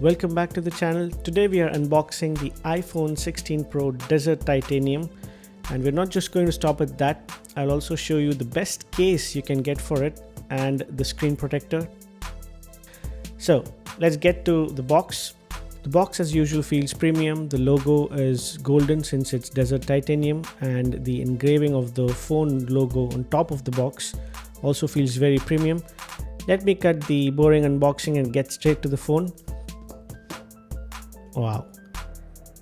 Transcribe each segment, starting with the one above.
Welcome back to the channel. Today we are unboxing the iPhone 16 Pro Desert Titanium, and we're not just going to stop at that. I'll also show you the best case you can get for it and the screen protector. So let's get to the box. The box as usual feels premium. The logo is golden since it's Desert Titanium, and the engraving of the phone logo on top of the box also feels very premium. Let me cut the boring unboxing and get straight to the phone. Wow,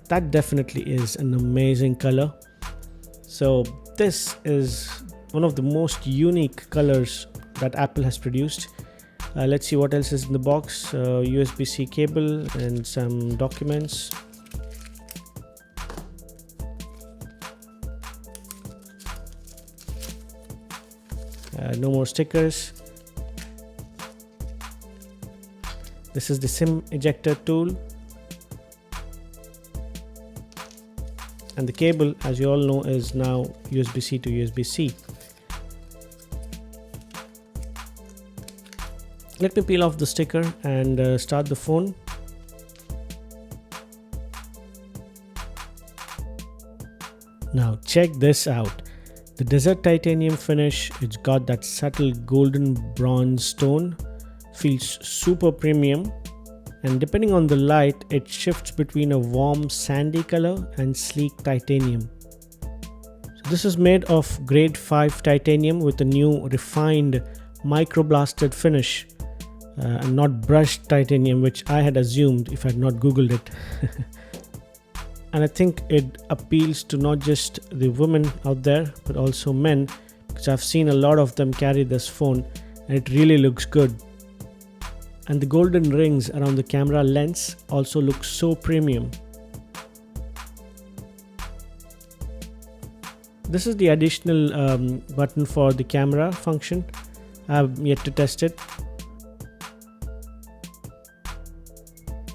that definitely is an amazing color. So this is one of the most unique colors that Apple has produced. Let's see what else is in the box. USB-C cable and some documents. No more stickers. This is the SIM ejector tool. And the cable, as you all know, is now USB-C to USB-C. Let me peel off the sticker and start the phone. Now check this out. The Desert Titanium finish, it's got that subtle golden bronze tone, feels super premium. And depending on the light, it shifts between a warm sandy color and sleek titanium. So this is made of grade 5 titanium with a new refined microblasted finish and not brushed titanium, which I had assumed if I had not googled it. And I think it appeals to not just the women out there but also men, because I've seen a lot of them carry this phone and it really looks good. And the golden rings around the camera lens also look so premium. This is the additional button for the camera function. I have yet to test it.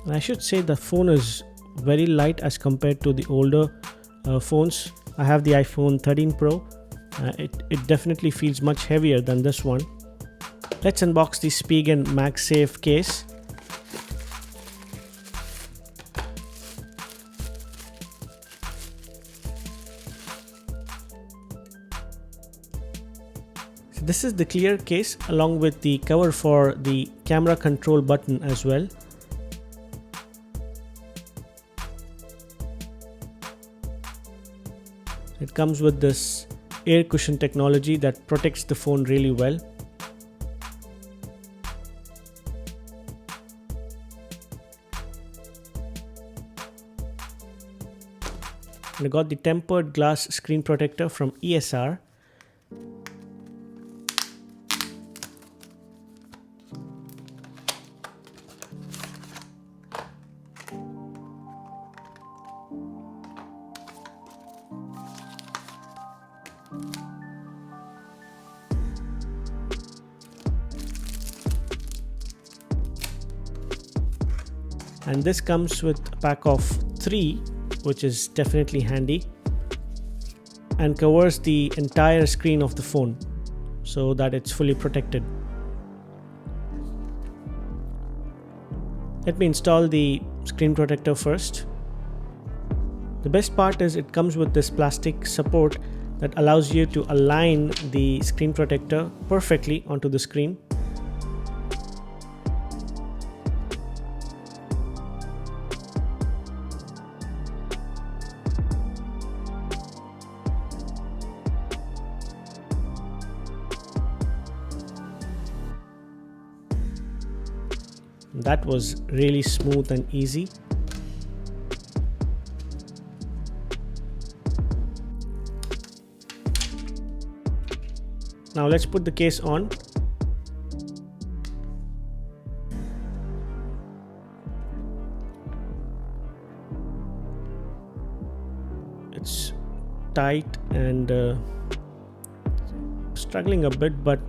And I should say the phone is very light as compared to the older phones. I have the iPhone 13 Pro. It definitely feels much heavier than this one. Let's unbox the Spigen MagSafe case. So this is the clear case along with the cover for the camera control button as well. It comes with this air cushion technology that protects the phone really well. And I got the tempered glass screen protector from ESR. And this comes with a pack of 3, which is definitely handy, and covers the entire screen of the phone so that it's fully protected. Let me install the screen protector first. The best part is it comes with this plastic support that allows you to align the screen protector perfectly onto the screen. That was really smooth and easy. Now let's put the case on. It's tight and struggling a bit, but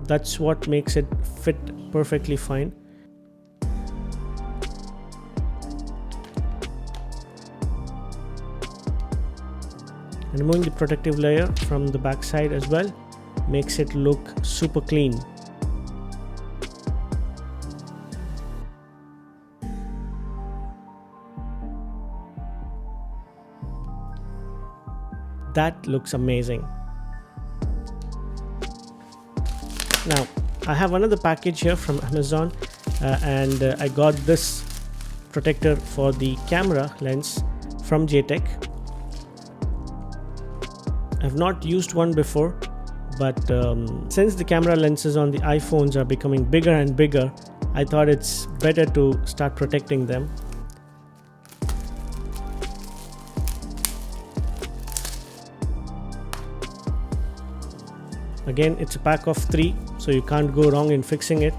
that's what makes it fit perfectly fine. And removing the protective layer from the back side as well makes it look super clean. that looks amazing. Now I have another package here from Amazon, and I got this protector for the camera lens from JETech. I've not used one before, but since the camera lenses on the iPhones are becoming bigger and bigger, I thought it's better to start protecting them. Again, it's a pack of 3, so you can't go wrong in fixing it.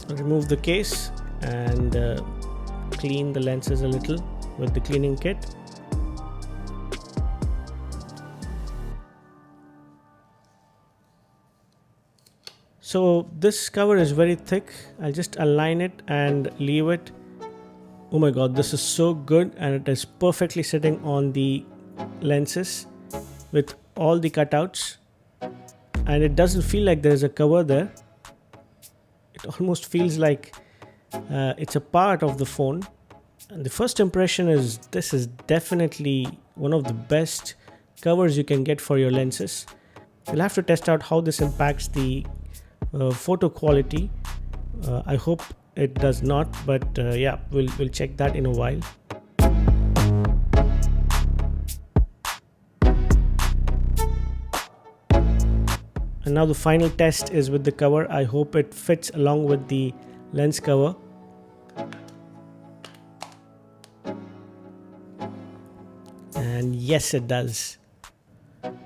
Remove the case and clean the lenses a little with the cleaning kit. So this cover is very thick. I'll just align it and leave it. Oh my god, this is so good, and it is perfectly sitting on the lenses with all the cutouts, and it doesn't feel like there is a cover there. It almost feels like it's a part of the phone. And the first impression is this is definitely one of the best covers you can get for your lenses. We'll have to test out how this impacts the photo quality. I hope it does not, but yeah, we'll check that in a while. And now the final test is with the cover. I hope it fits along with the lens cover. And yes, it does.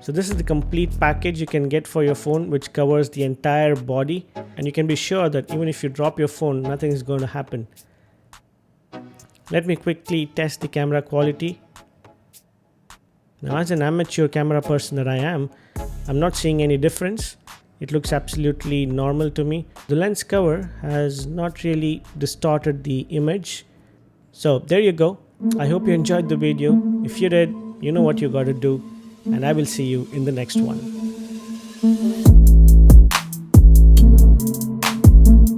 So this is the complete package you can get for your phone, which covers the entire body, and you can be sure that even if you drop your phone, nothing is going to happen. Let me quickly test the camera quality. Now, as an amateur camera person that I am, I'm not seeing any difference. It looks absolutely normal to me. The lens cover has not really distorted the image. So there you go. I hope you enjoyed the video. If you did, you know what you got to do, and I will see you in the next one.